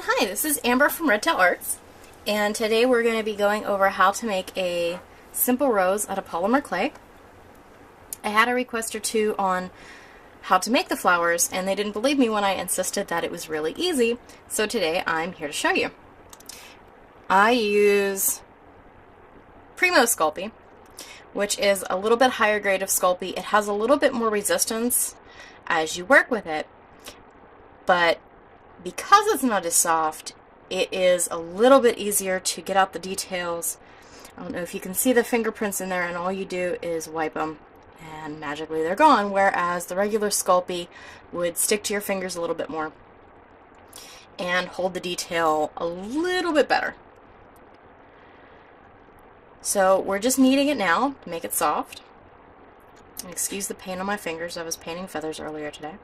everyone, hi, this is Amber from Red Tail Arts, and today we're going to be going over how to make a simple rose out of polymer clay. I had a request or two on how to make the flowers, and they didn't believe me when I insisted that it was really easy, so today I'm here to show you. I use Primo Sculpting, which is a little bit higher grade of Sculpey. It has a little bit more resistance as you work with it, but because it's not as soft, it is a little bit easier to get out the details. I don't know if you can see the fingerprints in there, and all you do is wipe them and magically they're gone, whereas the regular Sculpey would stick to your fingers a little bit more and hold the detail a little bit better. So we're just kneading it now to make it soft. And excuse the paint on my fingers, I was painting feathers earlier today.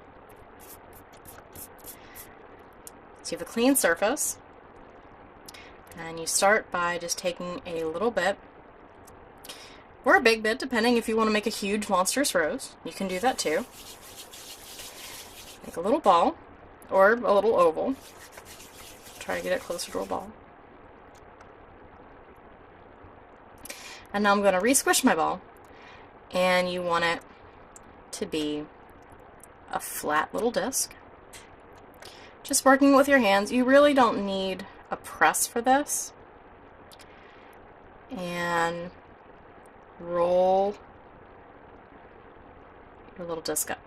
So you have a clean surface, and you start by just taking a little bit, or a big bit, depending if you want to make a huge monstrous rose. You can do that too. Make a little ball, or a little oval. Try to get it closer to a ball. And now I'm going to re-squish my ball, and you want it to be a flat little disc. Just working with your hands. You really don't need a press for this. And roll your little disc up.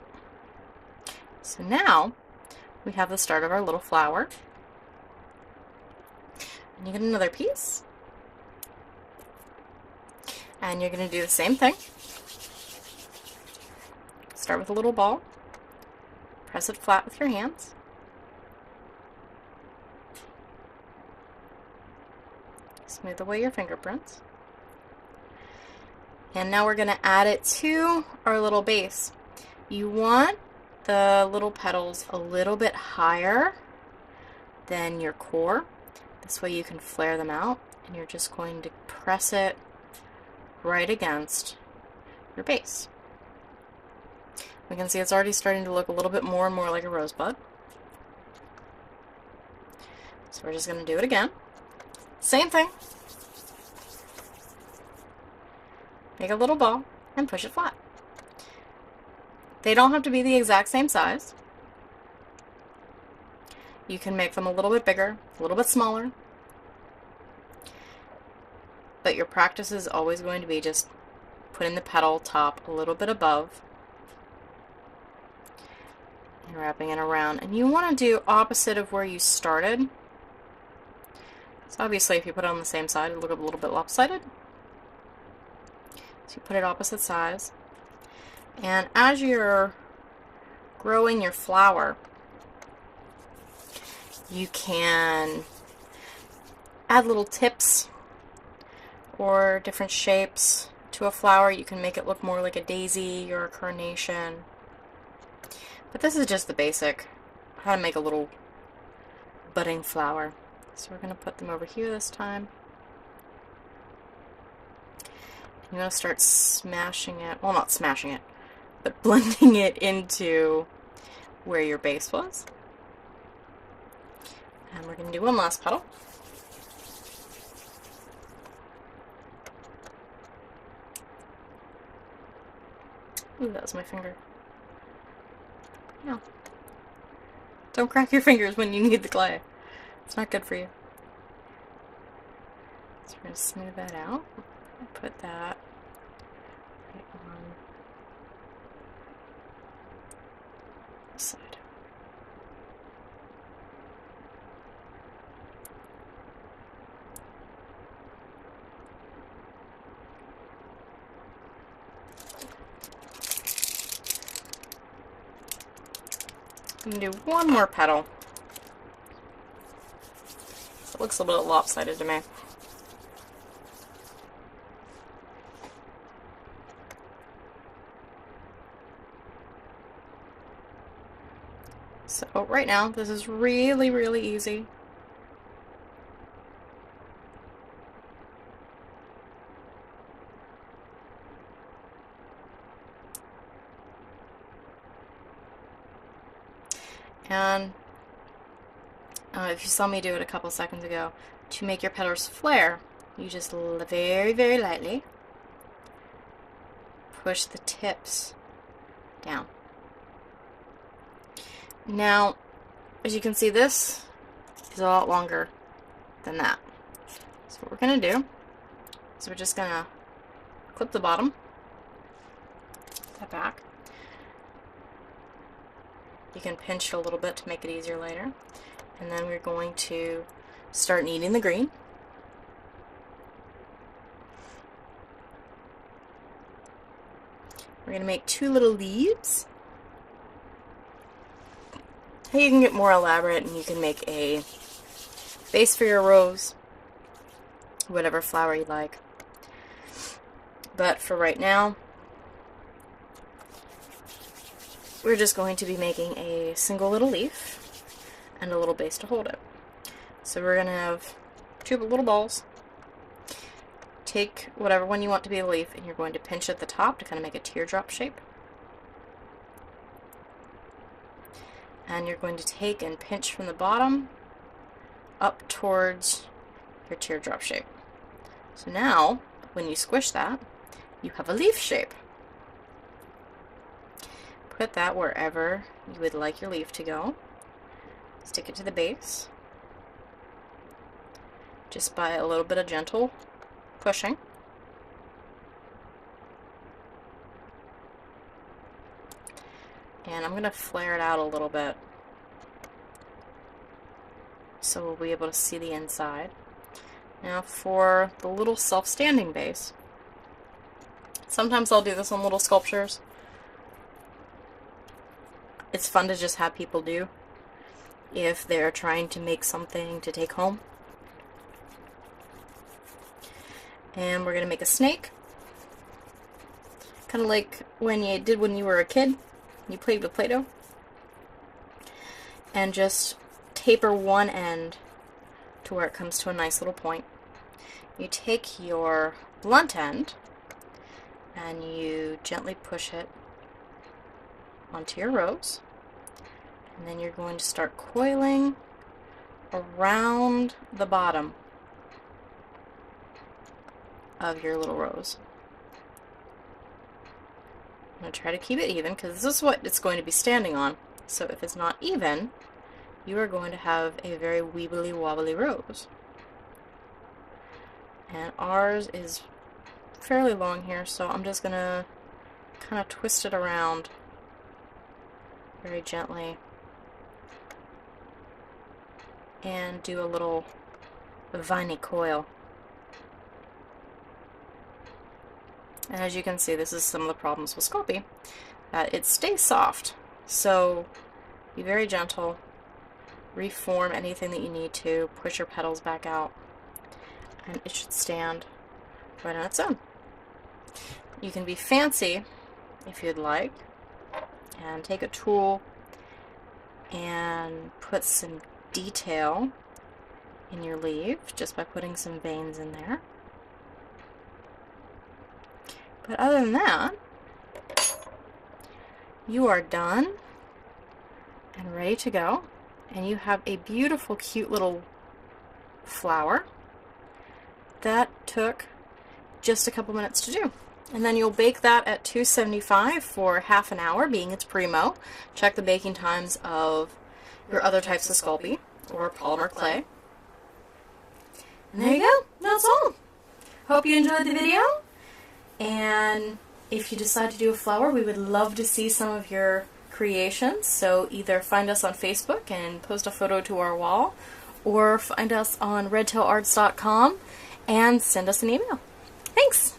So now we have the start of our little flower. And you get another piece. And you're going to do the same thing. Start with a little ball. Press it flat with your hands. Smooth away your fingerprints. And now we're going to add it to our little base. You want the little petals a little bit higher than your core. This way you can flare them out, and you're just going to press it right against your base. We can see it's already starting to look a little bit more and more like a rosebud. So we're just going to do it again. Same thing. Make a little ball and push it flat. They don't have to be the exact same size. You can make them a little bit bigger, a little bit smaller. But your practice is always going to be just putting the petal top a little bit above and wrapping it around. And you want to do opposite of where you started. So obviously if you put it on the same side, it'll look a little bit lopsided. So you put it opposite sides. And as you're growing your flower, you can add little tips or different shapes to a flower. You can make it look more like a daisy or a carnation. But this is just the basic, how to make a little budding flower. So we're going to put them over here this time. You want to start smashing it, well, not smashing it, but blending it into where your base was. And we're going to do one last petal. Ooh, that was my finger. No. Don't crack your fingers when you need the clay. It's not good for you. So we're going to smooth that out. Put that right on this side. I'm going to do one more petal. It looks a little bit lopsided to me. So right now, this is really, really easy. And if you saw me do it a couple seconds ago, to make your petals flare, you just very, very lightly push the tips down. Now, as you can see, this is a lot longer than that. So what we're going to do is we're just going to clip the bottom, that back. You can pinch it a little bit to make it easier later. And then we're going to start kneading the green. We're going to make 2 little leaves. You can get more elaborate and you can make a base for your rose, whatever flower you like. But for right now, we're just going to be making a single little leaf and a little base to hold it. So we're going to have 2 little balls. Take whatever one you want to be a leaf and you're going to pinch at the top to kind of make a teardrop shape. And you're going to take and pinch from the bottom up towards your teardrop shape. So now, when you squish that, you have a leaf shape. Put that wherever you would like your leaf to go. Stick it to the base, just by a little bit of gentle pushing. And I'm going to flare it out a little bit so we'll be able to see the inside. Now for the little self-standing base, sometimes I'll do this on little sculptures. It's fun to just have people do if they're trying to make something to take home. And we're going to make a snake, kind of like when you did when you were a kid. You played with Play-Doh. And just taper one end to where it comes to a nice little point. You take your blunt end and you gently push it onto your rose. And then you're going to start coiling around the bottom of your little rose. I'm going to try to keep it even because this is what it's going to be standing on. So if it's not even, you are going to have a very weebly wobbly rose. And ours is fairly long here, so I'm just going to kind of twist it around very gently and do a little viney coil. And as you can see, this is some of the problems with Sculpey. It stays soft, so be very gentle, reform anything that you need to, push your petals back out, and it should stand right on its own. You can be fancy if you'd like, and take a tool and put some detail in your leaf just by putting some veins in there. But other than that, you are done and ready to go, and you have a beautiful, cute little flower that took just a couple minutes to do. And then you'll bake that at 275 for half an hour, being it's primo. Check the baking times of your other types of Sculpey or Polymer Clay. And there you go. That's all. Hope you enjoyed the video. And if you decide to do a flower, we would love to see some of your creations. So either find us on Facebook and post a photo to our wall, or find us on redtailarts.com and send us an email. Thanks!